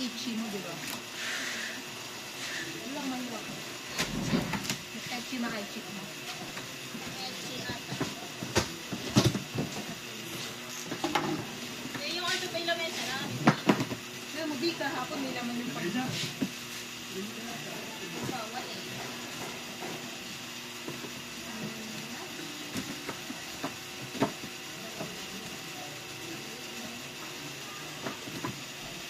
itchy mo, di ba? Walang mahirap. Itchy ma-itchy mo. Itchy ata. Yung ano ba yung lamesa na? Kaya mabi ka hapon, may laman yung pagda. Bawal eh.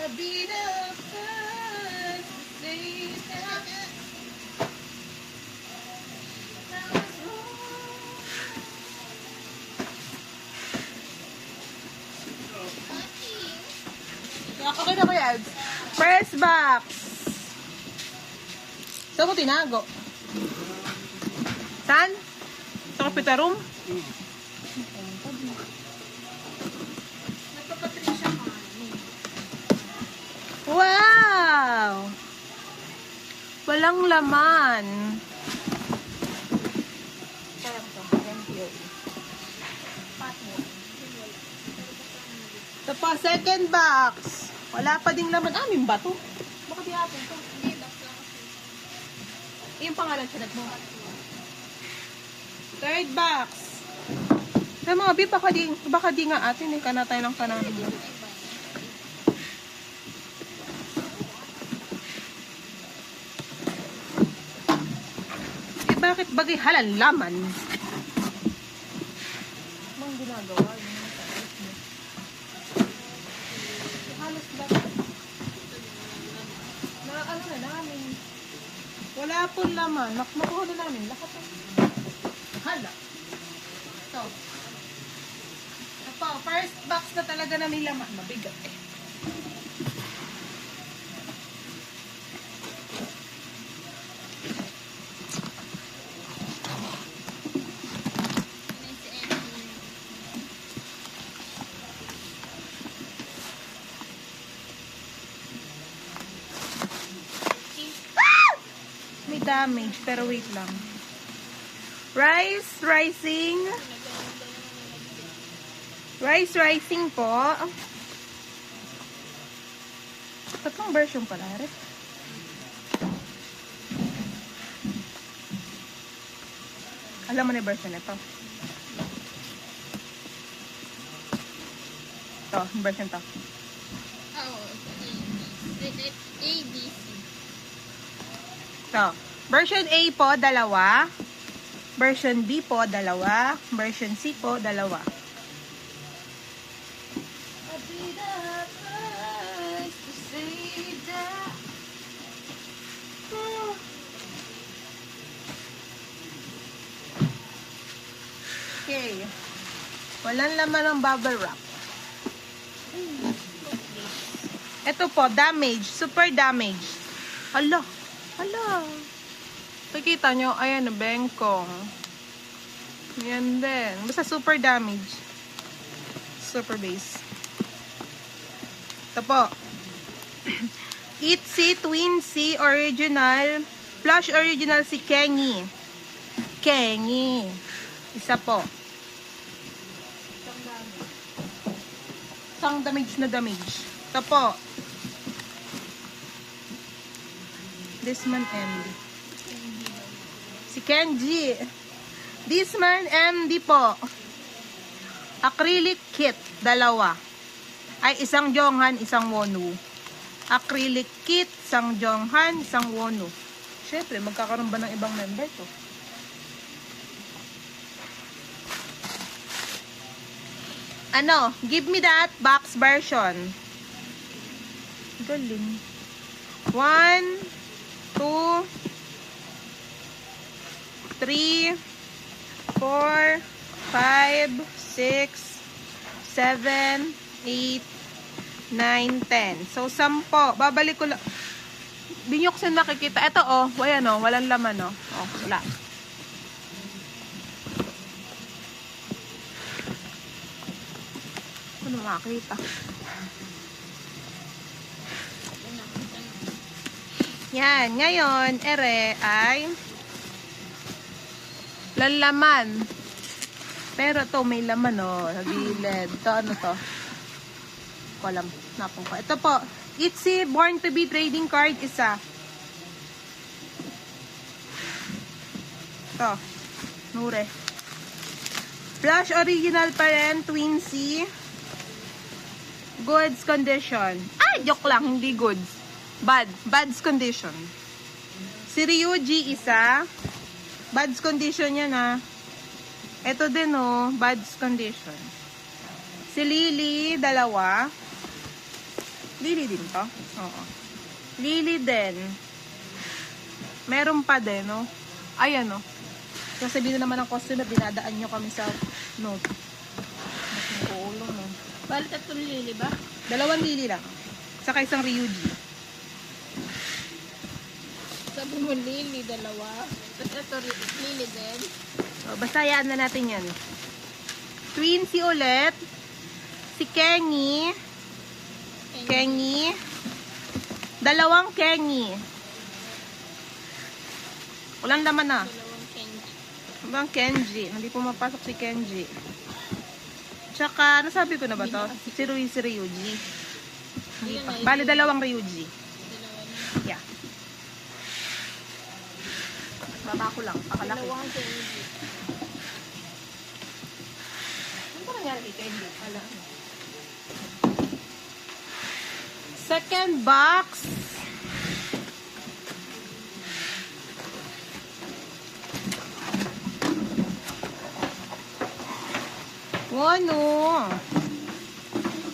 A bit of fun to say that I was wrong. Okay na ba yan? Press box! Saan mo tinago? Saan? Sa kapita room? Nagpapatricia ka. Wow! Walang laman. Parang ito. Ito pa, second box. Wala pa ding laman. Amin ba to? Baka di atin to. Hindi, box lang kasi. Yung pangalan siya mo. Third box. Sa mga bi, baka di nga atin eh. Kanatay ng kanan mo. Eh, bakit bagay halal laman? Anong ginagawa? Halos ba? Ano na namin? Wala pong laman. Nakuha na namin. Lahat ng... Hala. Ito. Ito. First box na talaga na may laman. Mabigat eh. Yun si Eddie. May damage. Pero wait lang. Rice Rising. Rice Rising po. Tatlong version pala, Red. Alam mo na yung version nito. Ito, yung version to. Oo, ABC. Ito. Version A po, dalawa. Version B po, dalawa. Version C po, dalawa. Okay. Walang laman ng bubble wrap. Ito po, damage. Super damage. Hala. Hala. Nakikita nyo, ayan, bengkong. Yan din. Basta super damage. Super base. Ito po. Itsy Twin C Original. Plush Original si Kenny. Kenny. Isa po. Isang damage na damage. Ito po. This man MD. Si Kenji. This man MD po. Acrylic kit, dalawa. Ay, isang Jonghan, isang Wonu. Acrylic kit, isang Jonghan, isang Wonu. Siyempre, magkakaroon ba ng ibang member to? Ano? Give me that box version. Galing. 1, 2, 3, 4, 5, 6, 7, 8, 9, 10. So, 10. Babalik ko lang. Binyoksin nakikita. Ito, oh. Ayan, oh. Walang laman, oh. Oh, wala. Ano makakita? Yan. Ngayon, ere ay lalaman. Pero to may laman, oh. Sa gilid. Ito, ano to? Walang napong ko. Ito po. Itzy Born to be trading card, isa. Ito. Nure. Flash original pa rin, Twinsy. Goods condition. Ay, joke lang, hindi goods. Bad's condition. Si Ryuji, isa. Bad's condition yan, ha. Ito din, oh. Bad's condition. Si Lily, dalawa. Lily din to? Oo. Lily din. Meron pa din, oh. Ayan, oh. Sasabihin na naman ng customer, dinadaan nyo kami sa note. Mas nagkuulong, no. Bali, 3 lili ba? 2 Lily lang. Saka isang Ryuji. Sabi mo lili, 2. Tapos ito lili din. O, basta yan na natin yan. Twinsy ulit. Si Kenny. Kenny. 2 Kenny. Walang laman na. 2 Kenji. Ibang Kenji. Hindi pumapasok si Kenji. Tsaka, nasabi ko na ba to? Si Ryuji. Hindi pa. Bali, 2 Ryuji. 2 Yeah. Baba ko lang. Pakalaki. 2 Kenji. Ano ba nangyari kay Kenji? Second box.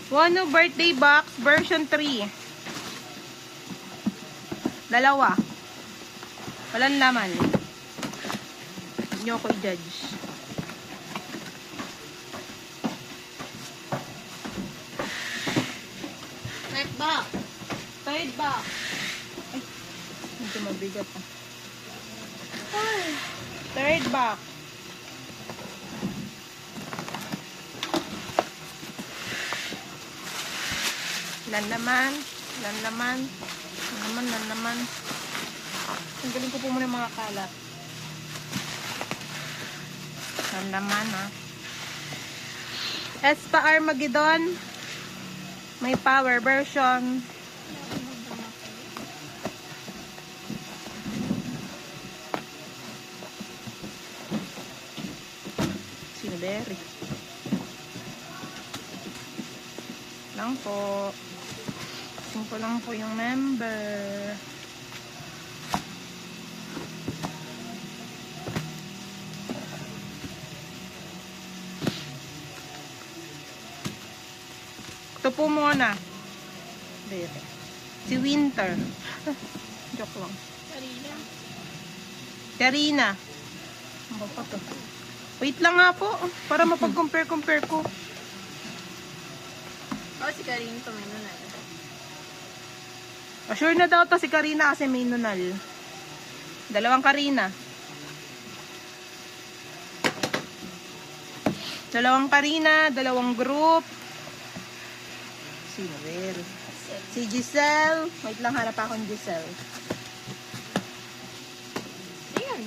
Wano birthday box version 3. 2. Walang laman. Hindi nyo ako i-judge. Third box. Third box. Ay, medyo mabigat ah. Third box. Lan naman. Tanggalin ko po muna yung mga kalat. Lan naman ah. Espa Armageddon. May power version. Berry. Lang po. Simple lang po yung member. Ito po muna. Berry. Si Winter. Joke lang. Karina. Ano ba to? Wait lang nga po, para mapag-compare ko. Oh, si Karin to may nunal. Sure na daw to si Karina kasi may nunal. 2 Karina. 2 Karina, 2 group. Sino ba? Si Giselle. Wait lang, hanap akong Giselle. Ayan.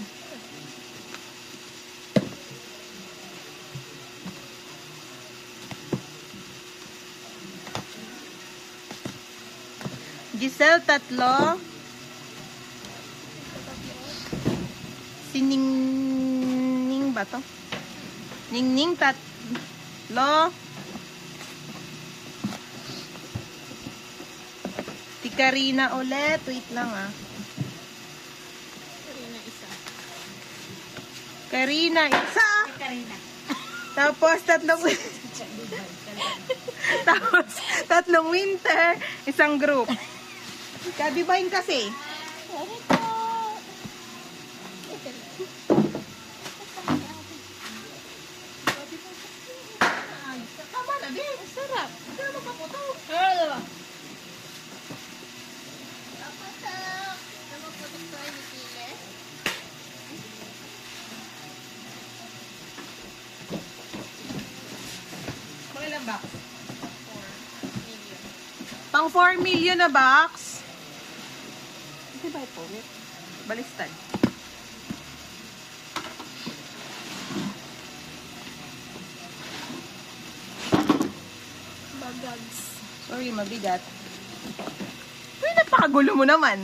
Giselle, 3. Si Ningning ba to? Ningning, 3. Si Karina ulit. Wait lang ah. Karina, 1. Karina, 1. Karina. Tapos, 3 Tapos, 3 winter, 1 group. Kadibahin kasi. Sorry po. Tama na din. Sarap. Kaya magpaputo. Hello. Kapatak. Namaputok tayo ni Kile. Ilang box? 4 million. Pang 4 million na box. Hindi ba ito? Balistad. Bagags. Sorry, mabigat. Napakagulo mo naman.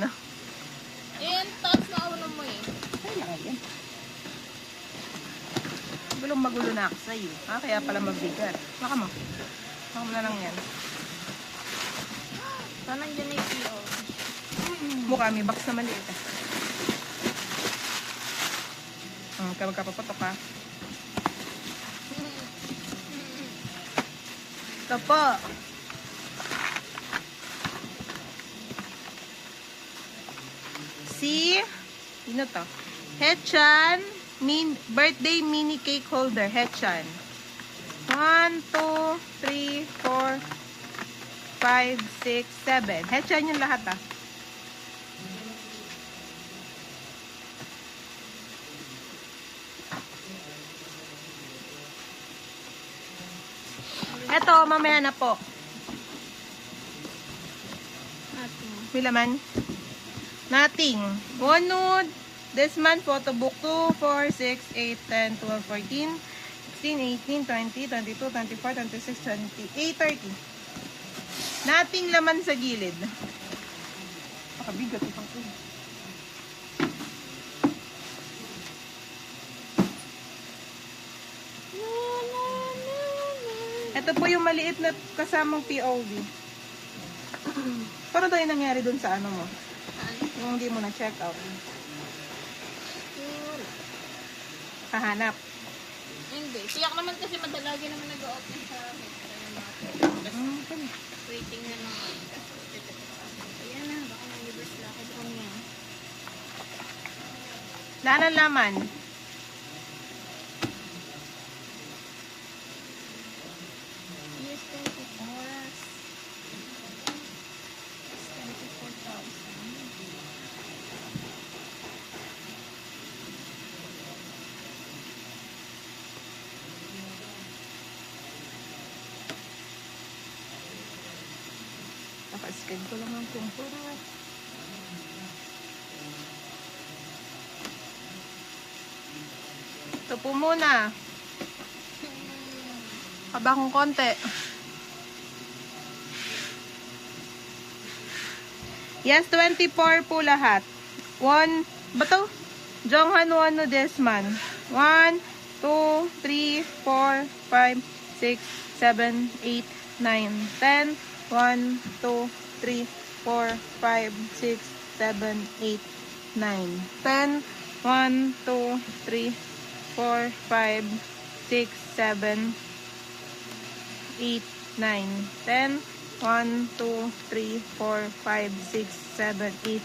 Ayan, taas na ulo mo eh. Ay, lang yan. Magulo na ako sa'yo. Kaya pala mabigat. Baka mo. Baka mo na lang yan. Saan nandiyan na yung PO? Mukha may box na maliit. Kaya magkapapatok ha. Ito po. Si, sino to? Hechan, birthday mini cake holder. Hechan. 1, 2, 3, 4, 5, 6, 7. Hechan yung lahat ah. Eto, mamaya na po. May laman? Nothing. One nude. This month, photobook 2, 4, 6, 8, 10, 12, 14, 16, 18, 20, 22, 24, 26, 28, 30. Nothing laman sa gilid. Makabigat itong ko. Ito po yung maliit na kasamang POV. Paano daw yung nangyari dun sa ano mo? Yung hindi mo na-check out. Kahanap. Hindi. Tiyak naman kasi madalagi naman nag-open sa waiting na lang. Ayan na. Baka na-reverse lakad ko niya. Lanan laman. Yes, 24 hours. 24,000. Naka-scan ko lang ang kumpura. Ito po muna. Haba kong konti. Yes, 24 po lahat. 1, ba to? Jonghan Wano Desman. 1, 2, 3, 4, 5, 6, 7, 8, 9, 10. 1, 2, 3, 4, 5, 6, 7, 8, 9, 10. 1, 2, 3, 4, 5, 6, 7, 8, 9, 10. 1, 2, 3, 4, 5, 6, 7, 8,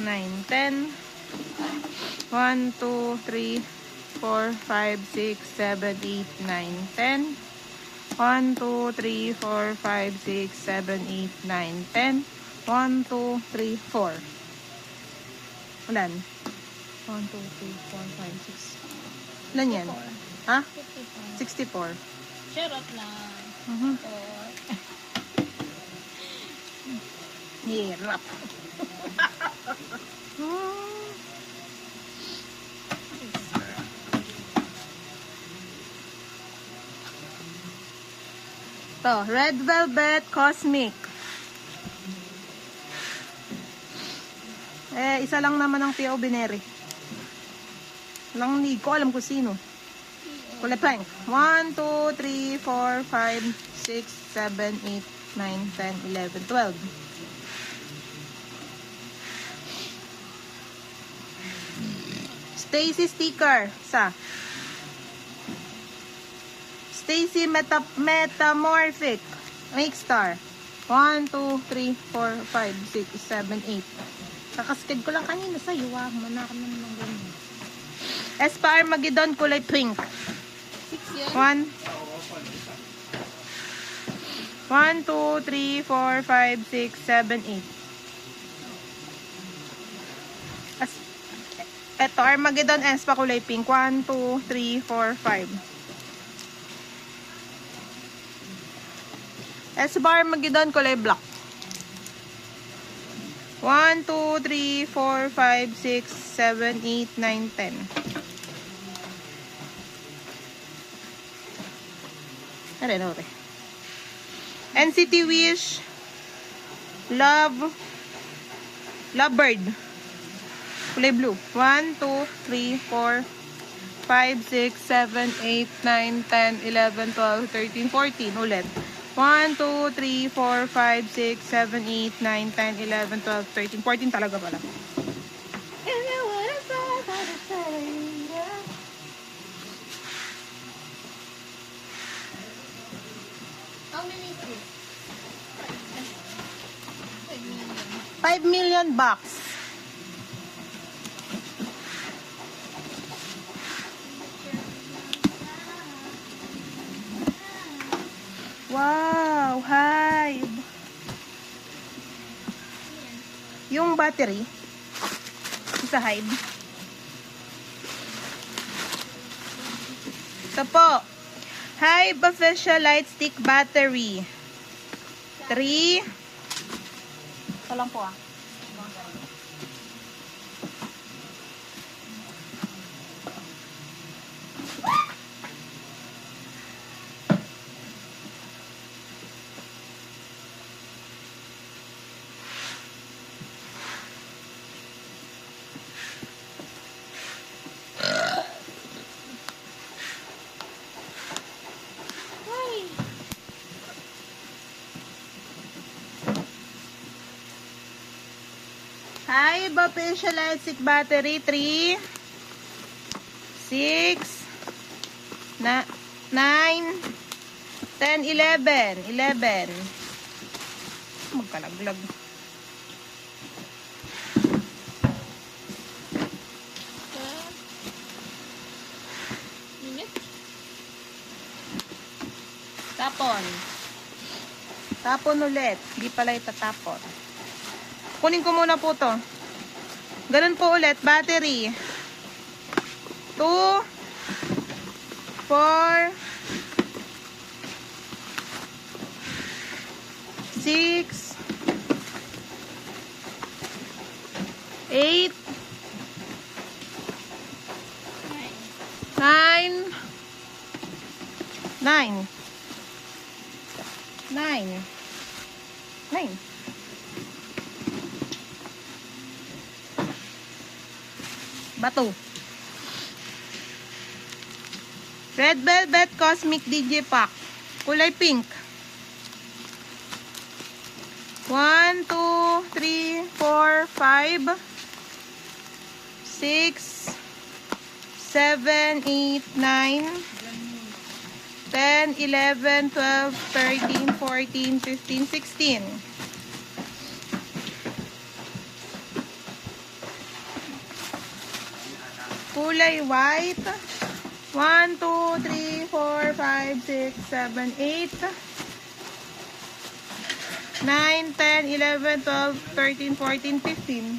9, 10. 1, 2, 3, 4, 5, 6, 7, 8, 9, 10. 1, 2, 3, 4, 5, 6, 7, 8, 9, 10. 1, 2, 3, 4. Ulan? 1, 2, 3, 4, 5, 6. Ilan yan? Ha? 64. Charot lang. Hirap. To, Red Velvet Cosmic. Isa lang naman ang PO bineri. Walang need ko, alam ko sino. Kulay pink. 1, 2, 3, 4, 5, 6, 7, 8, 9, 10, 11, 12. Stacy sticker. Isa. Stacy Metamorphic. Make star. 1, 2, 3, 4, 5, 6, 7, 8. Kakasked ko lang kanina sa'yo. Manakam naman ng ganyan. Espa Armageddon kulay pink. 6 1, yan? 1, 2, 3, 4, 5, 6, 7, 8. Eto, Armageddon Espa kulay pink. 1, 2, 3, 4, 5. Espa Armageddon kulay black. 1, 2, 3, 4, 5, 6, 7, 8, 9, 10. Are. NCT Wish. Love. Lovebird. Kulay blue. 1, 2, 3, 4, 5, 6, 7, 8, 9, 10, 11, 12, 13, 14. Ulit. 1, 2, 3, 4, 5, 6, 7, 8, 9, 10, 11, 12, 13, 14 talaga pala. How many fruits? 5 million. 5 million bucks. Wow, Hive. Yung battery sa Hive. Ito po. Hive official light stick battery. 3. Ito lang po ah. Hive official light stick battery 3, 6, 9, 10, 11. 11. Magkalaglag. Minute? Tapon. Tapon ulit. Hindi pala itatapon. Kunin ko muna po to. Ganun po ulit. Battery. 2, 4, 6, 8, 9, 9. 9. 9. Bato. Red Velvet Cosmic DJ Pack. Kulay pink. 1, 2, 3, 4, 5, 6, 7, 8, 9, 10, 11, 12, 13, 14, 15, 16. Kulay white. 1, 2, 3, 4, 5, 6, 7, 8, 9, 10, 11, 12, 13, 14, 15.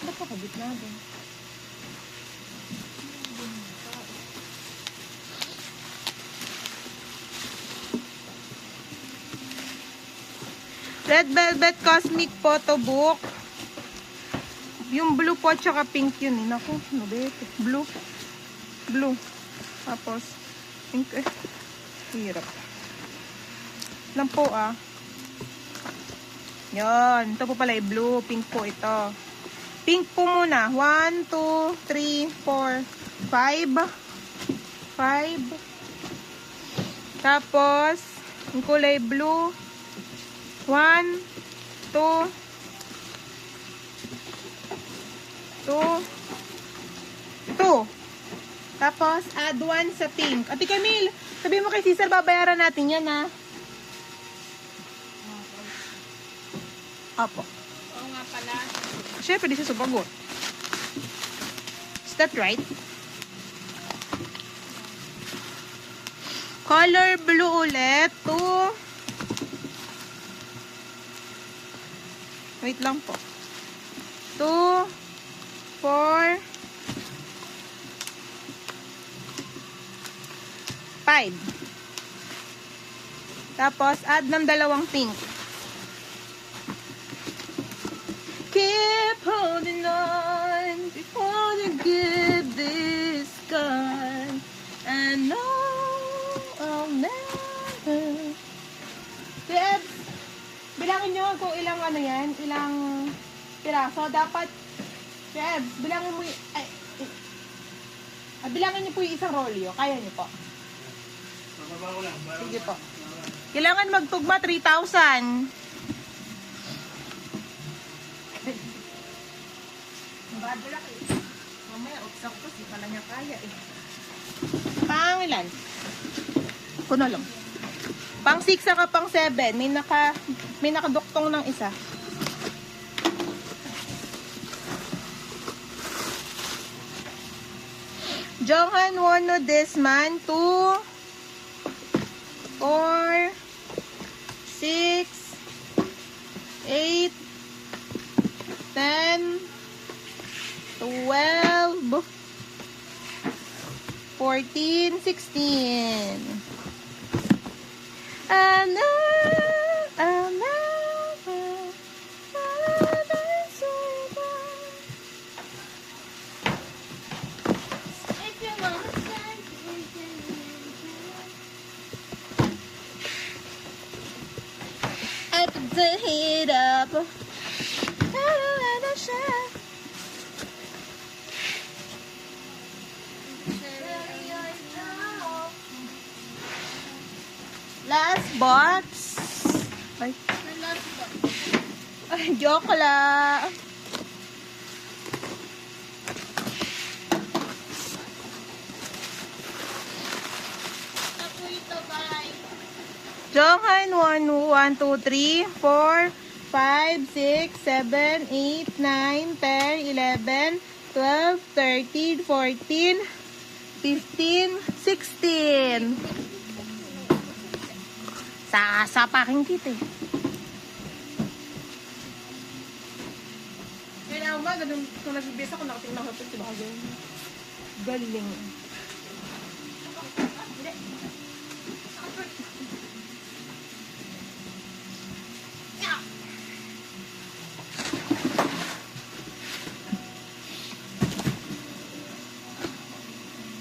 Ba't nakabit na doon? Red Velvet Cosmic Photo Book. Yung blue po, tsaka pink yun eh. Naku, ano ba ito? Blue. Blue. Tapos, pink eh. Hirap. Lang po ah. Yun. Ito po pala eh, blue. Pink po ito. Pink po muna. 1, 2, 3, 4, 5. 5. Tapos, yung kulay blue. 1, 2, 2. Tapos, add 1 sa pink. Ate Camille, sabi mo kay Cesar, babayaran natin yan, ha? Opo. Oo nga pala. Siyempre, di siya sumagot. Is that right? Color blue ulit. 2. Wait lang po. 2, 4, 5. Tapos, add ng dalawang pink. Keep holding on before you give this gun. I know I'll never. Debs, bilangin nyo kung ilang ano yan, ilang dapat, Chef, bilangin mo bilangin niyo po yung isang rolyo. Kaya niyo po. Sige po. Kailangan magtugma 3,000. Babulak eh. Mamaya, upsak ko. Di pala niya kaya eh. Pangilan? Kuno lang. Pang 6 saka pang 7. May nakaduktong ng isa. Johan Wono Desman 2 4 6 8 10 12 14 16 I put the heat up. Last box. Ay, ay joke lang. Johan 1, 1, 2, 3, 4, 5, 6, 7, 8, 9, 10, 11, 12, 13, 14, 15, 16. Sa paking kit eh. Kaya ba, ganun, kung nagbibisa ako, nakatingin ako, diba ka ganun? Galing.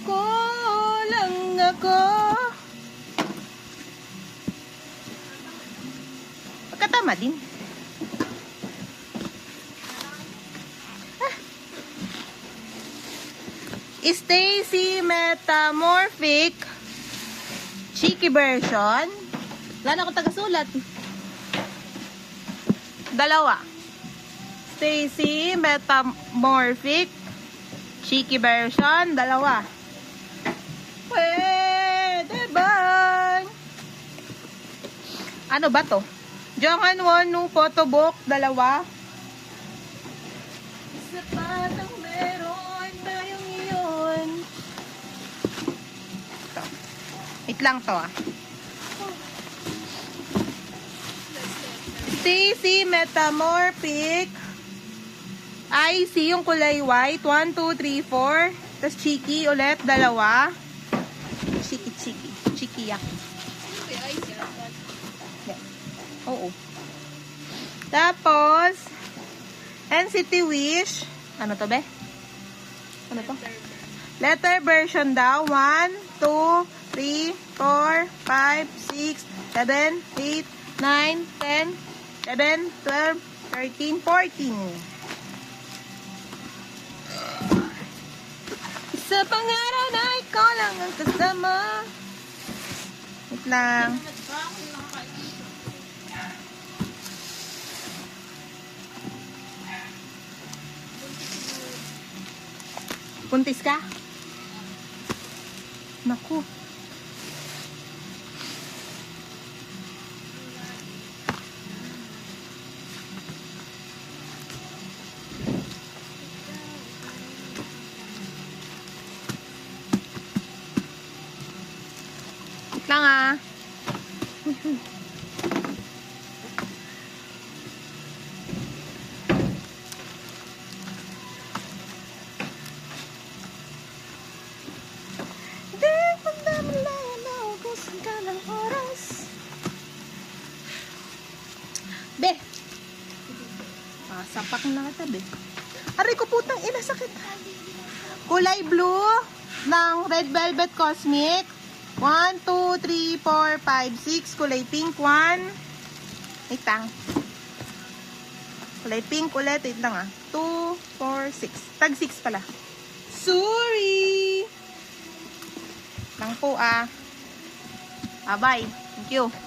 Kulang ako. Pagkatama din. Stacy Metamorphic Cheeky version. Wala na akong tagasulat. Dalawa. Stacy Metamorphic Cheeky version. Dalawa. Pwede ba? Ano ba to? Johan Wonu photobook. Dalawa. Isa pa lang meron tayong iyon. Ito. Wait lang to ah. Stacy Metamorphic IC yung kulay white. 1, 2, 3, 4. Tapos cheeky ulit. Dalawa. Cheeky. Cheeky yak. Oo. Tapos, NCT Wish. Ano to, be? Ano to? Letter version daw. 1, 2, 3, 4, 5, 6, 7, 8, 9, 10, 11, 12, 13, 14. Sa pangarap na ikaw lang ang kasama. Wait lang. Puntis ka? Naku. Wait lang ah. Be. Sapak na kita, be. Aray ko putang ina, sakit. Kulay blue ng Red Velvet Cosmic. 1, 2, 3, 4, 5, 6. Kulay pink, 1. Wait lang. Kulay pink ulit. Wait lang ah. 2, 4, 6. Tag 6 pala. Sorry! Lang po ah. Bye. Thank you.